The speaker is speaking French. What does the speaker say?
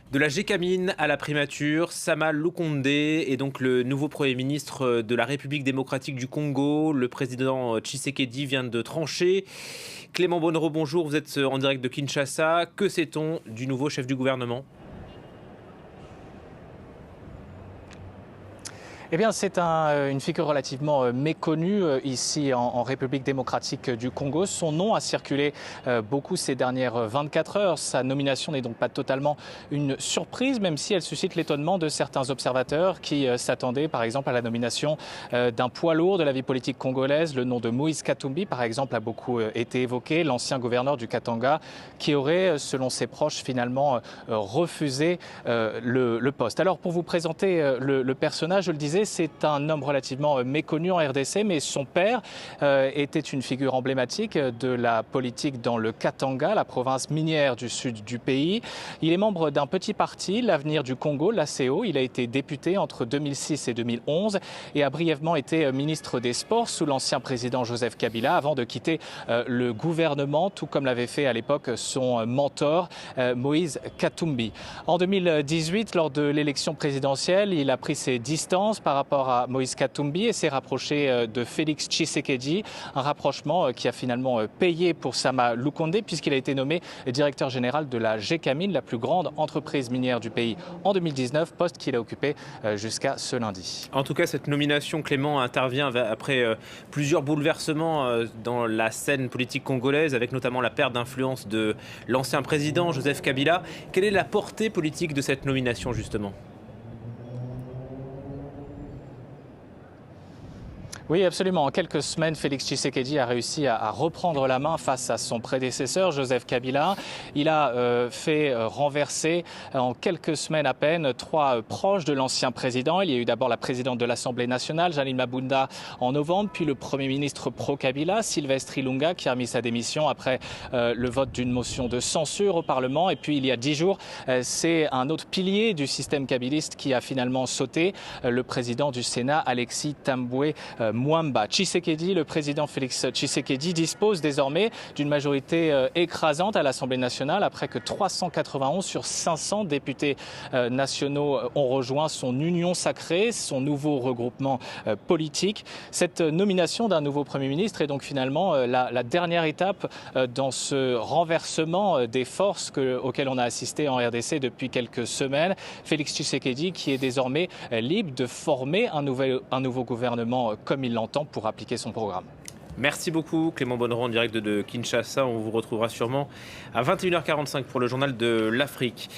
De la Gécamine à la primature, Sama Lukonde est donc le nouveau Premier ministre de la République démocratique du Congo. Le président Tshisekedi vient de trancher. Clément Bonnereau, bonjour, vous êtes en direct de Kinshasa. Que sait-on du nouveau chef du gouvernement ? Eh bien, c'est une figure relativement méconnue ici en République démocratique du Congo. Son nom a circulé beaucoup ces dernières 24 heures. Sa nomination n'est donc pas totalement une surprise, même si elle suscite l'étonnement de certains observateurs qui s'attendaient, par exemple, à la nomination d'un poids lourd de la vie politique congolaise. Le nom de Moïse Katumbi, par exemple, a beaucoup été évoqué, l'ancien gouverneur du Katanga, qui aurait, selon ses proches, finalement refusé le poste. Alors, pour vous présenter le personnage, je le disais, c'est un homme relativement méconnu en RDC, mais son père était une figure emblématique de la politique dans le Katanga, la province minière du sud du pays. Il est membre d'un petit parti, l'Avenir du Congo, l'ACO. Il a été député entre 2006 et 2011 et a brièvement été ministre des Sports sous l'ancien président Joseph Kabila avant de quitter le gouvernement, tout comme l'avait fait à l'époque son mentor Moïse Katumbi. En 2018, lors de l'élection présidentielle, il a pris ses distances par rapport à Moïse Katumbi et s'est rapproché de Félix Tshisekedi, un rapprochement qui a finalement payé pour Sama Lukonde puisqu'il a été nommé directeur général de la Gécamine, la plus grande entreprise minière du pays en 2019, poste qu'il a occupé jusqu'à ce lundi. En tout cas, cette nomination, Clément, intervient après plusieurs bouleversements dans la scène politique congolaise, avec notamment la perte d'influence de l'ancien président Joseph Kabila. Quelle est la portée politique de cette nomination, justement ? Oui, absolument. En quelques semaines, Félix Tshisekedi a réussi à reprendre la main face à son prédécesseur, Joseph Kabila. Il a fait renverser en quelques semaines à peine trois proches de l'ancien président. Il y a eu d'abord la présidente de l'Assemblée nationale, Janine Mabunda, en novembre, puis le Premier ministre pro-Kabila, Sylvestre Ilunga, qui a remis sa démission après le vote d'une motion de censure au Parlement. Et puis, il y a 10 jours, c'est un autre pilier du système kabiliste qui a finalement sauté, le président du Sénat, Alexis Tambwe Mwamba. Tshisekedi, le président Félix Tshisekedi, dispose désormais d'une majorité écrasante à l'Assemblée nationale après que 391 sur 500 députés nationaux ont rejoint son union sacrée, son nouveau regroupement politique. Cette nomination d'un nouveau Premier ministre est donc finalement la dernière étape dans ce renversement des forces auquel on a assisté en RDC depuis quelques semaines. Félix Tshisekedi qui est désormais libre de former un nouveau gouvernement comme il l'entend pour appliquer son programme. Merci beaucoup Clément Bonnereau en direct de Kinshasa. On vous retrouvera sûrement à 21h45 pour le journal de l'Afrique.